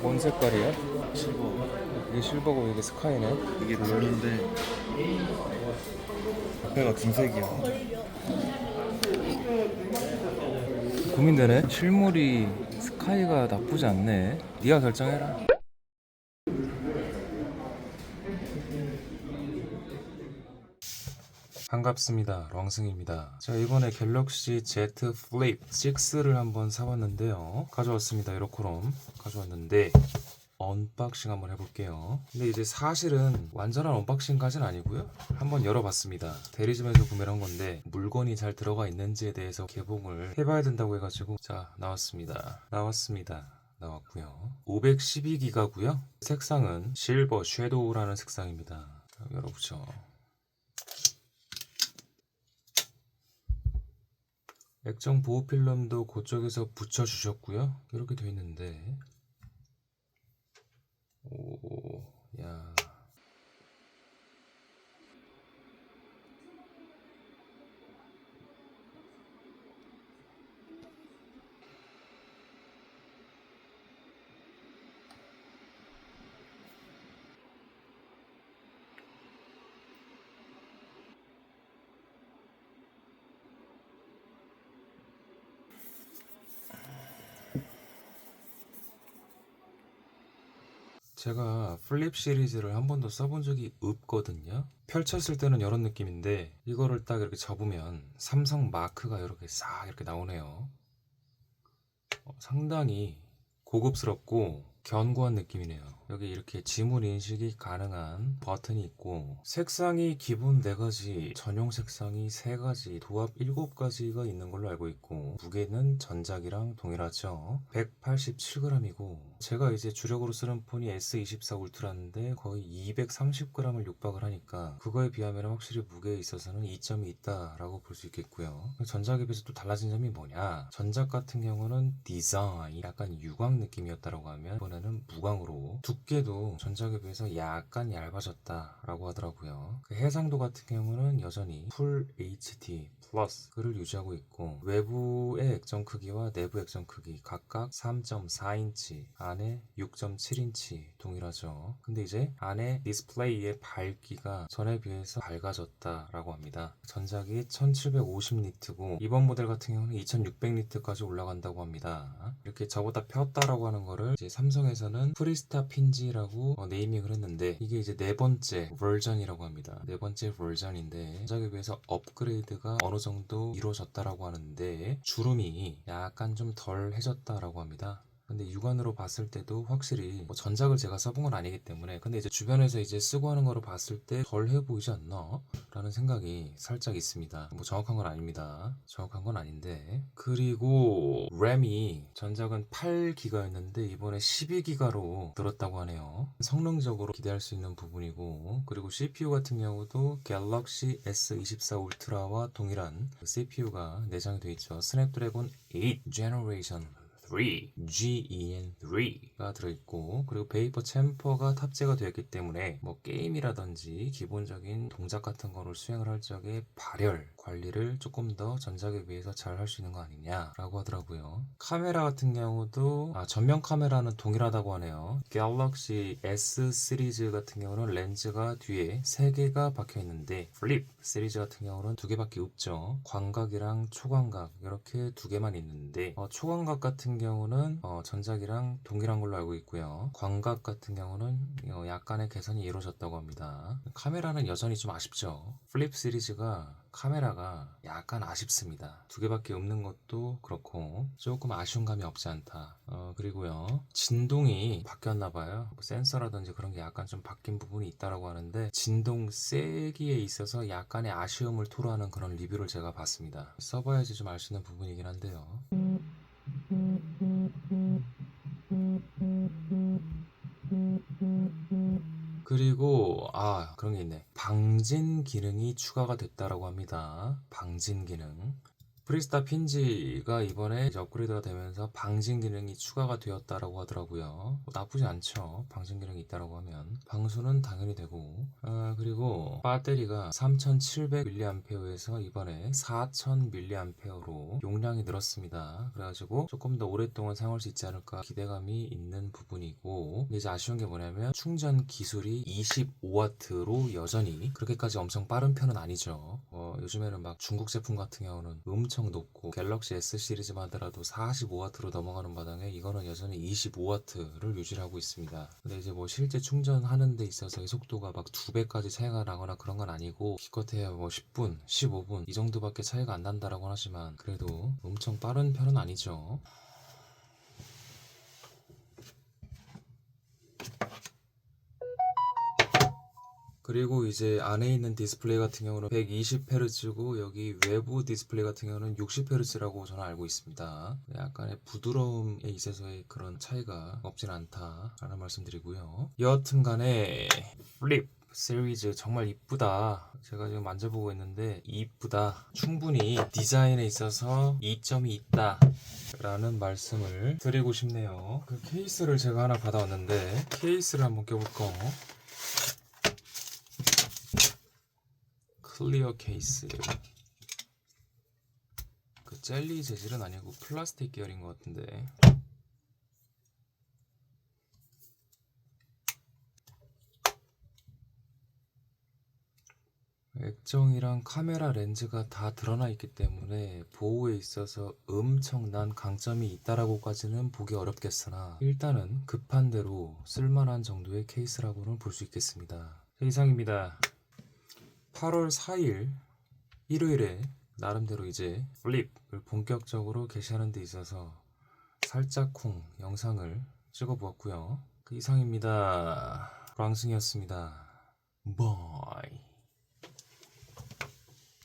뭔 색깔이야? 실버. 이게 실버고 이게 스카이네. 이게 블루인데 앞에가 금색이야. 고민되네. 실물이 스카이가 나쁘지 않네. 네가 결정해라. 반갑습니다. 랑승입니다. 자, 이번에 갤럭시 Z 플립 6를 한번 사봤는데요. 가져왔습니다. 이렇게롬 가져왔는데 언박싱 한번 해볼게요. 근데 이제 사실은 완전한 언박싱까지는 아니고요. 한번 열어봤습니다. 대리점에서 구매를 한 건데 물건이 잘 들어가 있는지에 대해서 개봉을 해봐야 된다고 해가지고 자, 나왔습니다. 나왔고요. 512기가고요. 색상은 실버 섀도우라는 색상입니다. 자, 열어보죠. 액정 보호 필름도 그쪽에서 붙여주셨고요. 이렇게 되어 있는데 오, 야. 제가 플립 시리즈를 한 번도 써본 적이 없거든요. 펼쳤을 때는 이런 느낌인데 이거를 딱 이렇게 접으면 삼성 마크가 이렇게 싹 이렇게 나오네요. 상당히 고급스럽고 견고한 느낌이네요. 여기 이렇게 지문 인식이 가능한 버튼이 있고 색상이 기본 4가지, 전용 색상이 3가지, 도합 7가지가 있는 걸로 알고 있고 무게는 전작이랑 동일하죠. 187g이고 제가 이제 주력으로 쓰는 폰이 S24 울트라인데 거의 230g을 육박을 하니까 그거에 비하면 확실히 무게에 있어서는 이점이 있다라고 볼 수 있겠고요. 전작에 비해서 또 달라진 점이 뭐냐? 전작 같은 경우는 디자인 약간 유광 느낌이었다라고 하면 이번에는 무광으로 두께도 전작에 비해서 약간 얇아졌다라고 하더라고요. 그 해상도 같은 경우는 여전히 풀 HD 플러스를 유지하고 있고 외부의 액정 크기와 내부 액정 크기 각각 3.4인치 안에 6.7인치 동일하죠. 근데 이제 안에 디스플레이의 밝기가 전에 비해서 밝아졌다라고 합니다. 전작이 1750니트고 이번 모델 같은 경우는 2600니트까지 올라간다고 합니다. 이렇게 저보다 폈다라고 하는 거를 이제 삼성에서는 프리스타 핀지라고 네이밍을 했는데 이게 이제 4번째 버전이라고 합니다. 4번째 버전인데 전작에 비해서 업그레이드가 어느 정도 이루어졌다라고 하는데 주름이 약간 좀 덜 해졌다라고 합니다. 근데 육안으로 봤을 때도 확실히 뭐 전작을 제가 써본 건 아니기 때문에 근데 이제 주변에서 이제 쓰고 하는 거로 봤을 때 덜 해 보이지 않나? 라는 생각이 살짝 있습니다. 뭐 정확한 건 아닙니다. 정확한 건 아닌데 그리고 램이 전작은 8기가였는데 이번에 12기가로 늘었다고 하네요. 성능적으로 기대할 수 있는 부분이고 그리고 CPU 같은 경우도 갤럭시 S24 울트라와 동일한 CPU가 내장이 되어 있죠. 스냅드래곤 8 제너레이션 3, GEN3가 들어있고 그리고 베이퍼 챔퍼가 탑재가 되었기 때문에 뭐 게임이라든지 기본적인 동작 같은 거를 수행을 할 적에 발열 관리를 조금 더 전작에 비해서 잘 할 수 있는 거 아니냐라고 하더라고요. 카메라 같은 경우도 전면 카메라는 동일하다고 하네요. 갤럭시 S 시리즈 같은 경우는 렌즈가 뒤에 3개가 박혀 있는데 플립 시리즈 같은 경우는 2개밖에 없죠. 광각이랑 초광각 이렇게 2개만 있는데 초광각 같은 경우는 전작이랑 동일한 걸로 알고 있고요. 광각 같은 경우는 약간의 개선이 이루어졌다고 합니다. 카메라는 여전히 좀 아쉽죠. 플립 시리즈가 카메라가 약간 아쉽습니다. 2개밖에 없는 것도 그렇고 조금 아쉬운 감이 없지 않다. 그리고요 진동이 바뀌었나봐요. 뭐 센서라든지 그런 게 약간 좀 바뀐 부분이 있다라고 하는데 진동 세기에 있어서 약간의 아쉬움을 토로하는 그런 리뷰를 제가 봤습니다. 써봐야지 좀 알 수 있는 부분이긴 한데요. 그리고 그런 게 있네. 방진 기능이 추가가 됐다라고 합니다. 방진 기능. 프리스타 핀지가 이번에 이제 업그레이드가 되면서 방진 기능이 추가가 되었다라고 하더라고요. 뭐 나쁘지 않죠. 방진 기능이 있다라고 하면 방수는 당연히 되고, 그리고 배터리가 3700mAh에서 이번에 4000mAh로 용량이 늘었습니다. 그래가지고 조금 더 오랫동안 사용할 수 있지 않을까 기대감이 있는 부분이고, 근데 이제 아쉬운 게 뭐냐면 충전 기술이 25W로 여전히 그렇게까지 엄청 빠른 편은 아니죠. 요즘에는 막 중국 제품 같은 경우는 엄청 높고 갤럭시 S 시리즈만 하더라도 45W로 넘어가는 바당에 이거는 여전히 25W를 유지하고 있습니다. 근데 이제 뭐 실제 충전하는 데 있어서의 속도가 막 2배까지 차이가 나거나 그런 건 아니고 기껏해야 뭐 10분, 15분 이 정도밖에 차이가 안 난다라고 하지만 그래도 엄청 빠른 편은 아니죠. 그리고 이제 안에 있는 디스플레이 같은 경우는 120Hz고 여기 외부 디스플레이 같은 경우는 60Hz라고 저는 알고 있습니다. 약간의 부드러움에 있어서의 그런 차이가 없진 않다라는 말씀드리고요. 여하튼간에 플립 시리즈 정말 이쁘다. 제가 지금 만져보고 있는데 이쁘다. 충분히 디자인에 있어서 이점이 있다 라는 말씀을 드리고 싶네요. 그 케이스를 제가 하나 받아왔는데 케이스를 한번 껴볼까? 클리어 케이스. 그 젤리 재질은 아니고 플라스틱 계열인 것 같은데. 액정이랑 카메라 렌즈가 다 드러나 있기 때문에 보호에 있어서 엄청난 강점이 있다라고까지는 보기 어렵겠으나 일단은 급한 대로 쓸만한 정도의 케이스라고는 볼 수 있겠습니다. 이상입니다. 8월 4일 일요일에 나름대로 이제 플립을 본격적으로 게시하는 데 있어서 살짝쿵 영상을 찍어 보았고요. 그 이상입니다. 랑승이었습니다. 바이.